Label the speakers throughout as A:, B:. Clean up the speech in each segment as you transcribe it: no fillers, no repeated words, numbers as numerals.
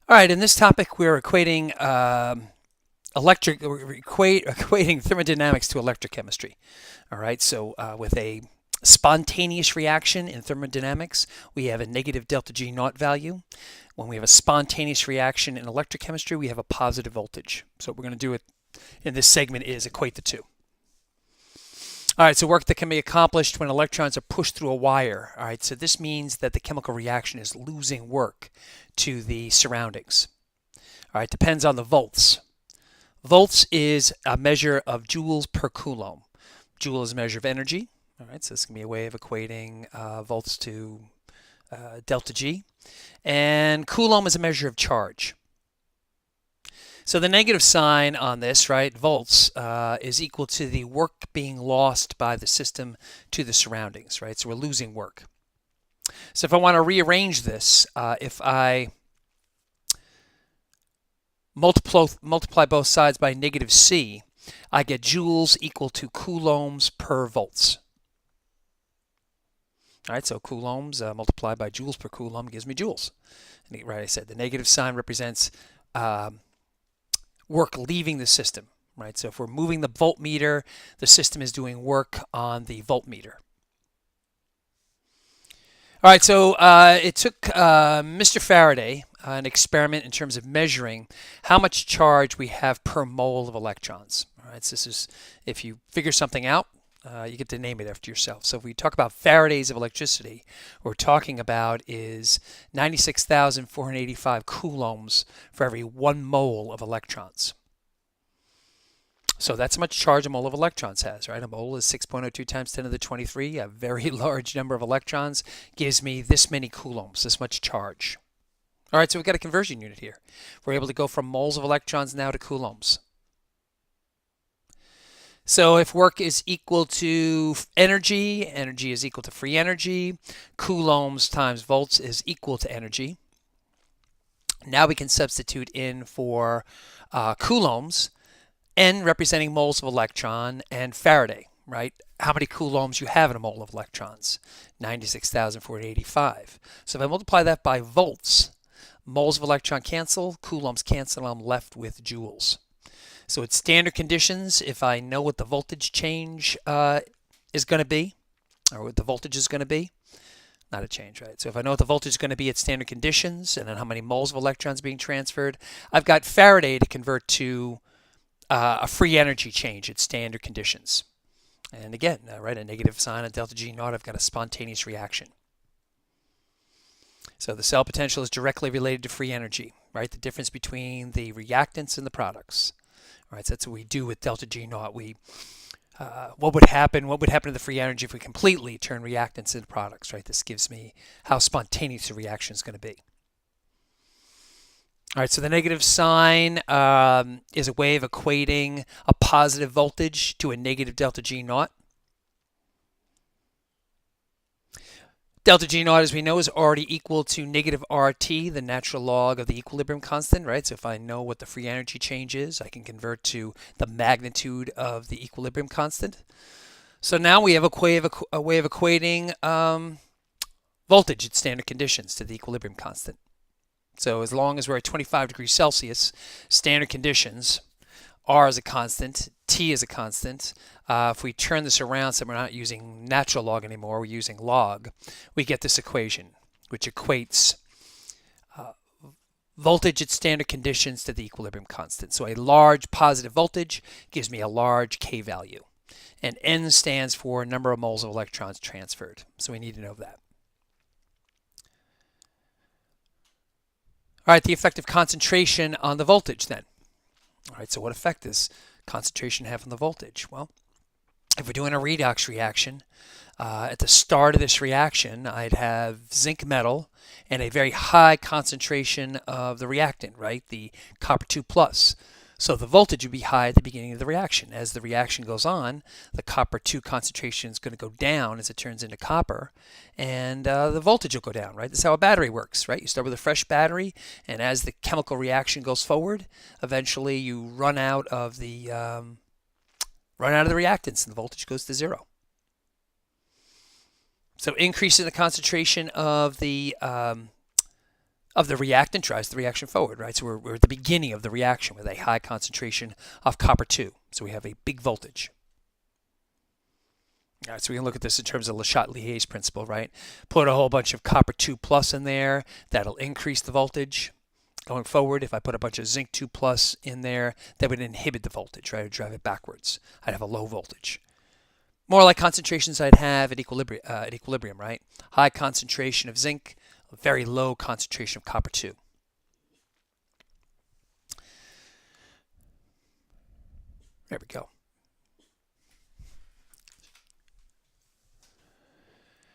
A: All right, in this topic, we're equating equating thermodynamics to electrochemistry. All right, so with a spontaneous reaction in thermodynamics, we have a negative delta G naught value. When we have a spontaneous reaction in electrochemistry, we have a positive voltage. So what we're going to do in this segment is equate the two. All right, so work that can be accomplished when electrons are pushed through a wire. All right, so this means that the chemical reaction is losing work to the surroundings. All right, depends on the volts. Volts is a measure of joules per coulomb. Joule is a measure of energy. All right, so this can be a way of equating volts to delta G. And coulomb is a measure of charge. So the negative sign on this, right, volts, is equal to the work being lost by the system to the surroundings, right? So we're losing work. So if I want to rearrange this, if I multiply both sides by negative C, I get joules equal to coulombs per volts. All right, so coulombs multiplied by joules per coulomb gives me joules. And right, I said the negative sign represents work leaving the system, right? So if we're moving the voltmeter, the system is doing work on the voltmeter. All right, so it took Mr. Faraday an experiment in terms of measuring how much charge we have per mole of electrons. All right, so this is, if you figure something out, you get to name it after yourself. So if we talk about Faradays of electricity, what we're talking about is 96,485 coulombs for every 1 mole of electrons. So that's how much charge a mole of electrons has, right? A mole is 6.02 times 10 to the 23. A very large number of electrons gives me this many coulombs, this much charge. All right, so we've got a conversion unit here. We're able to go from moles of electrons now to coulombs. So if work is equal to energy, energy is equal to free energy, coulombs times volts is equal to energy. Now we can substitute in for coulombs, N representing moles of electron, and Faraday, right? How many coulombs you have in a mole of electrons? 96,485. So if I multiply that by volts, moles of electron cancel, coulombs cancel, I'm left with joules. So at standard conditions, if I know what the voltage change is going to be, or what the voltage is going to be, not a change, right? So if I know what the voltage is going to be at standard conditions, and then how many moles of electrons being transferred, I've got Faraday to convert to a free energy change at standard conditions. And again, right, a negative sign, a delta G naught, I've got a spontaneous reaction. So the cell potential is directly related to free energy, right? The difference between the reactants and the products. Right, so that's what we do with delta G naught. What would happen to the free energy if we completely turn reactants into products, right? This gives me how spontaneous the reaction is going to be. All right, so the negative sign is a way of equating a positive voltage to a negative delta G naught. Delta G naught, as we know, is already equal to negative RT, the natural log of the equilibrium constant, right? So if I know what the free energy change is, I can convert to the magnitude of the equilibrium constant. So now we have a way of equating voltage at standard conditions to the equilibrium constant. So as long as we're at 25 degrees Celsius, standard conditions, R is a constant, T is a constant. If we turn this around so we're not using natural log anymore, we're using log, we get this equation, which equates voltage at standard conditions to the equilibrium constant. So a large positive voltage gives me a large K value. And N stands for number of moles of electrons transferred. So we need to know that. All right, the effective concentration on the voltage then. All right, so what effect does concentration have on the voltage? Well, if we're doing a redox reaction, at the start of this reaction, I'd have zinc metal and a very high concentration of the reactant, right? The copper 2 plus. So the voltage would be high at the beginning of the reaction. As the reaction goes on, the copper 2 concentration is going to go down as it turns into copper, and the voltage will go down, right? This is how a battery works, right? You start with a fresh battery, and as the chemical reaction goes forward, eventually you run out of the reactants, and the voltage goes to 0. So increasing the concentration of the of the reactant drives the reaction forward, right? So we're at the beginning of the reaction with a high concentration of copper-2. So we have a big voltage. All right, so we can look at this in terms of Le Chatelier's principle, right? Put a whole bunch of copper-2 plus in there. That'll increase the voltage. Going forward, if I put a bunch of zinc 2 plus in there, that would inhibit the voltage, right? It would drive it backwards. I'd have a low voltage. More like concentrations I'd have at equilibrium, right? High concentration of zinc, a very low concentration of copper-2. There we go.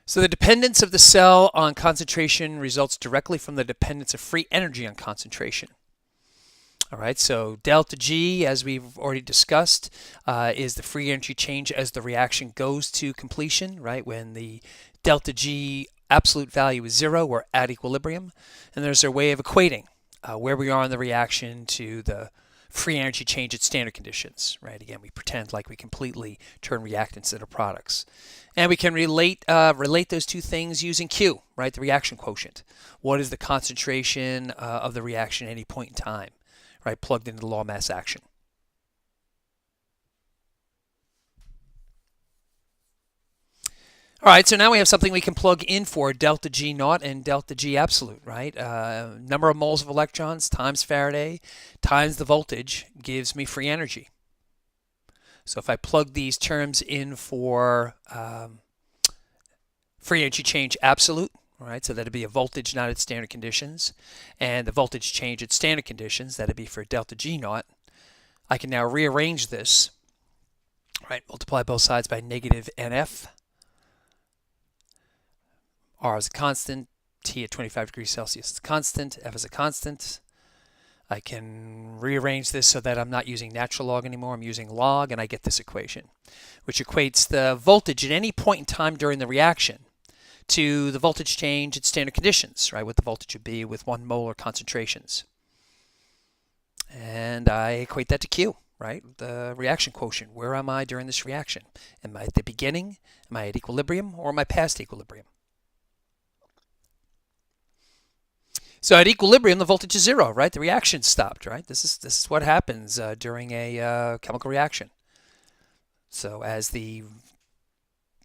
A: So the dependence of the cell on concentration results directly from the dependence of free energy on concentration. All right, so delta G, as we've already discussed, is the free energy change as the reaction goes to completion, right? When the delta G absolute value is 0, we're at equilibrium. And there's a way of equating where we are in the reaction to the free energy change at standard conditions, right? Again, we pretend like we completely turn reactants into products. And we can relate those two things using Q, right? The reaction quotient. What is the concentration of the reaction at any point in time, right? Plugged into the law of mass action. All right, so now we have something we can plug in for delta G naught and delta G absolute, right? Number of moles of electrons times Faraday times the voltage gives me free energy. So if I plug these terms in for free energy change absolute, right? So that'd be a voltage not at standard conditions, and the voltage change at standard conditions, that'd be for delta G naught. I can now rearrange this, right? Multiply both sides by negative NF. R is a constant, T at 25 degrees Celsius is a constant, F is a constant. I can rearrange this so that I'm not using natural log anymore, I'm using log, and I get this equation, which equates the voltage at any point in time during the reaction to the voltage change at standard conditions, right? What the voltage would be with 1 molar concentrations. And I equate that to Q, right? The reaction quotient. Where am I during this reaction? Am I at the beginning? Am I at equilibrium? Or am I past equilibrium? So at equilibrium, the voltage is 0, right? The reaction stopped, right? This is what happens during a chemical reaction. So as the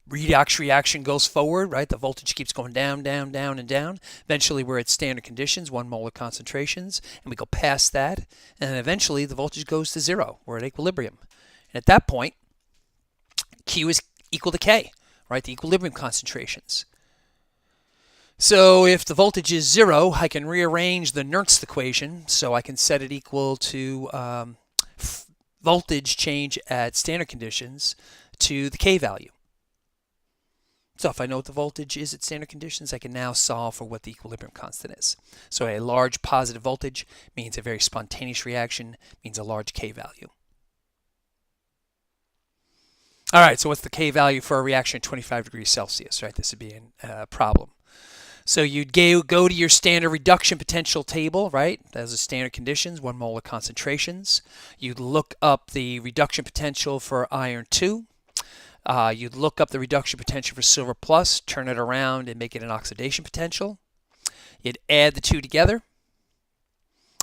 A: redox reaction goes forward, right, the voltage keeps going down, down, down, and down. Eventually, we're at standard conditions, 1 molar concentrations, and we go past that, and then eventually the voltage goes to 0. We're at equilibrium. And at that point, Q is equal to K, right? The equilibrium concentrations. So if the voltage is 0, I can rearrange the Nernst equation, so I can set it equal to voltage change at standard conditions to the K value. So if I know what the voltage is at standard conditions, I can now solve for what the equilibrium constant is. So a large positive voltage means a very spontaneous reaction, means a large K value. All right, so what's the K value for a reaction at 25 degrees Celsius, right? This would be a problem. So you'd go to your standard reduction potential table, right? Those are standard conditions, 1 molar concentrations. You'd look up the reduction potential for iron 2. You'd look up the reduction potential for silver plus, turn it around and make it an oxidation potential. You'd add the two together,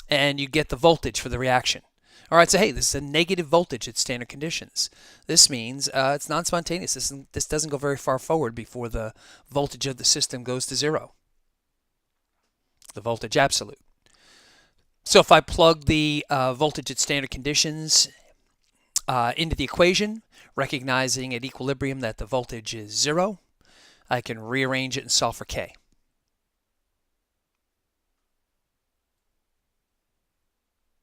A: and you get the voltage for the reaction. All right, so hey, this is a negative voltage at standard conditions. This means it's non-spontaneous. This doesn't go very far forward before the voltage of the system goes to 0. The voltage absolute. So if I plug the voltage at standard conditions into the equation, recognizing at equilibrium that the voltage is 0, I can rearrange it and solve for K.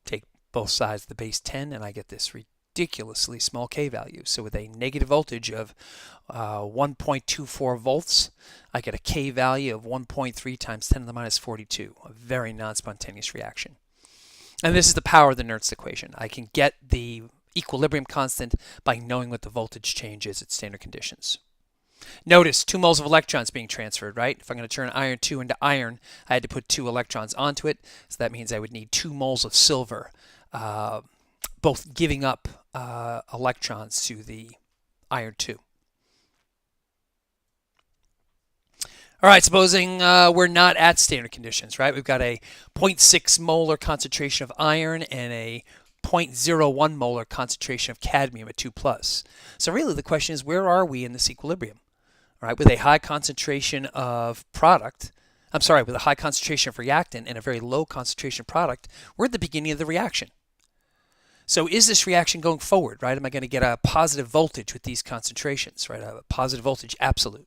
A: Take both sides of the base 10 and I get this ridiculously small K value. So with a negative voltage of 1.24 volts, I get a K value of 1.3 times 10 to the minus 42, a very non-spontaneous reaction. And this is the power of the Nernst equation. I can get the equilibrium constant by knowing what the voltage change is at standard conditions. Notice 2 moles of electrons being transferred, right? If I'm going to turn iron 2 into iron, I had to put 2 electrons onto it. So that means I would need 2 moles of silver, both giving up electrons to the iron 2. All right, supposing we're not at standard conditions, right? We've got a zero 0.6 molar concentration of iron and a zero 0.01 molar concentration of cadmium at 2 plus. So really the question is, where are we in this equilibrium? All right, with a high concentration of product, with a high concentration of reactant and a very low concentration of product, we're at the beginning of the reaction. So is this reaction going forward, right? Am I going to get a positive voltage with these concentrations, right? A positive voltage absolute.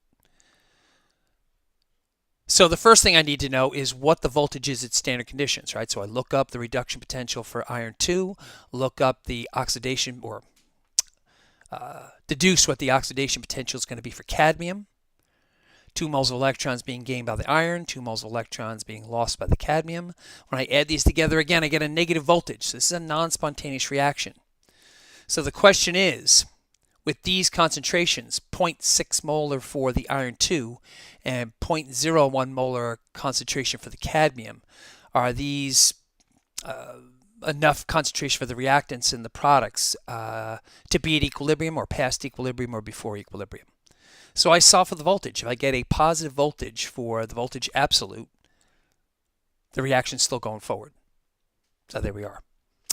A: So the first thing I need to know is what the voltage is at standard conditions, right? So I look up the reduction potential for iron 2, look up the oxidation, or deduce what the oxidation potential is going to be for cadmium. 2 moles of electrons being gained by the iron, 2 moles of electrons being lost by the cadmium. When I add these together again, I get a negative voltage. So this is a non-spontaneous reaction. So the question is, with these concentrations, 0.6 molar for the iron 2 and 0.01 molar concentration for the cadmium, are these enough concentration for the reactants and the products to be at equilibrium or past equilibrium or before equilibrium? So I solve for the voltage. If I get a positive voltage for the voltage absolute, the reaction's still going forward. So there we are.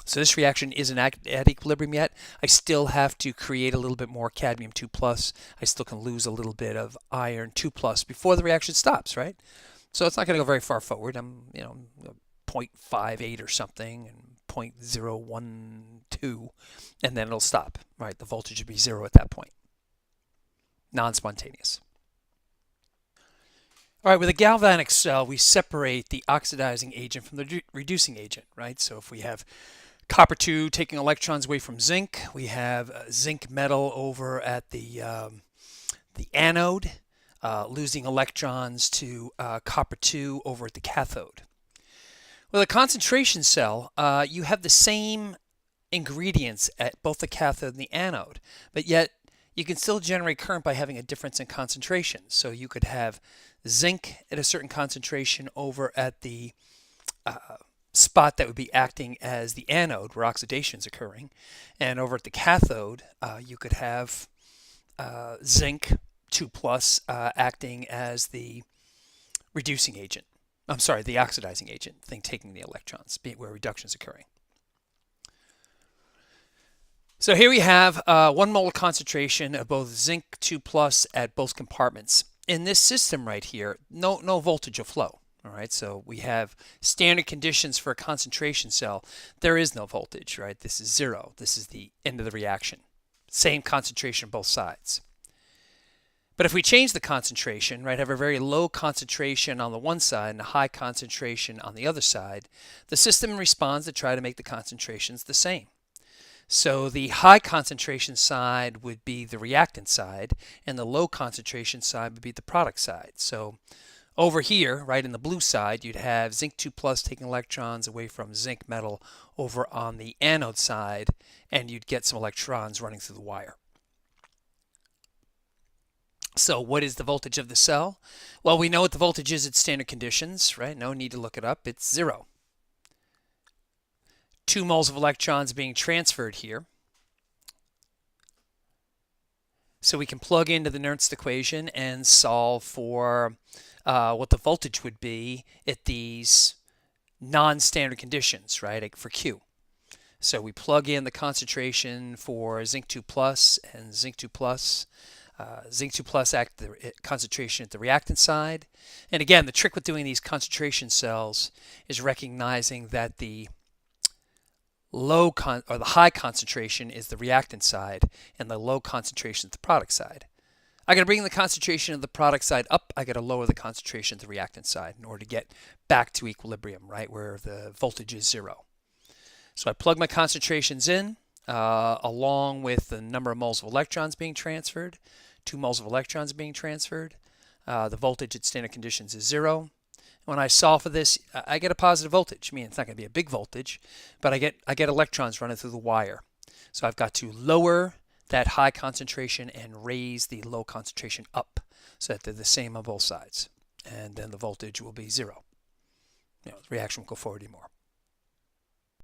A: So this reaction isn't at equilibrium yet. I still have to create a little bit more cadmium 2 plus. I still can lose a little bit of iron 2 plus before the reaction stops, right? So it's not going to go very far forward. I'm, 0.58 or something and 0.012, and then it'll stop, right? The voltage would be 0 at that point. Non-spontaneous. All right, with a galvanic cell, we separate the oxidizing agent from the reducing agent, right? So if we have copper 2 taking electrons away from zinc, we have zinc metal over at the anode, losing electrons to copper 2 over at the cathode. With a concentration cell, you have the same ingredients at both the cathode and the anode, but yet you can still generate current by having a difference in concentration. So you could have zinc at a certain concentration over at the spot that would be acting as the anode where oxidation is occurring, and over at the cathode you could have zinc 2 plus acting as the reducing agent. The oxidizing agent, taking the electrons, where reduction is occurring. So here we have 1 molar concentration of both zinc 2 plus at both compartments. In this system right here, no voltage will flow. All right, so we have standard conditions for a concentration cell. There is no voltage, right? This is 0. This is the end of the reaction. Same concentration on both sides. But if we change the concentration, right, have a very low concentration on the one side and a high concentration on the other side, the system responds to try to make the concentrations the same. So the high concentration side would be the reactant side, and the low concentration side would be the product side. So over here, right in the blue side, you'd have zinc 2 plus taking electrons away from zinc metal over on the anode side, and you'd get some electrons running through the wire. So what is the voltage of the cell? Well, we know what the voltage is at standard conditions, right? No need to look it up. It's 0. 2 moles of electrons being transferred here. So we can plug into the Nernst equation and solve for what the voltage would be at these non-standard conditions, right, for Q. So we plug in the concentration for zinc 2 plus and zinc 2 plus. Zinc 2 plus act the concentration at the reactant side. And again, the trick with doing these concentration cells is recognizing that the the high concentration is the reactant side and the low concentration is the product side. I got to bring the concentration of the product side up. I got to lower the concentration of the reactant side in order to get back to equilibrium, right, where the voltage is 0. So I plug my concentrations in along with the number of moles of electrons being transferred. 2 moles of electrons being transferred. The voltage at standard conditions is 0. When I solve for this, I get a positive voltage. I mean, it's not going to be a big voltage, but I get electrons running through the wire. So I've got to lower that high concentration and raise the low concentration up so that they're the same on both sides. And then the voltage will be 0. The reaction will go forward anymore.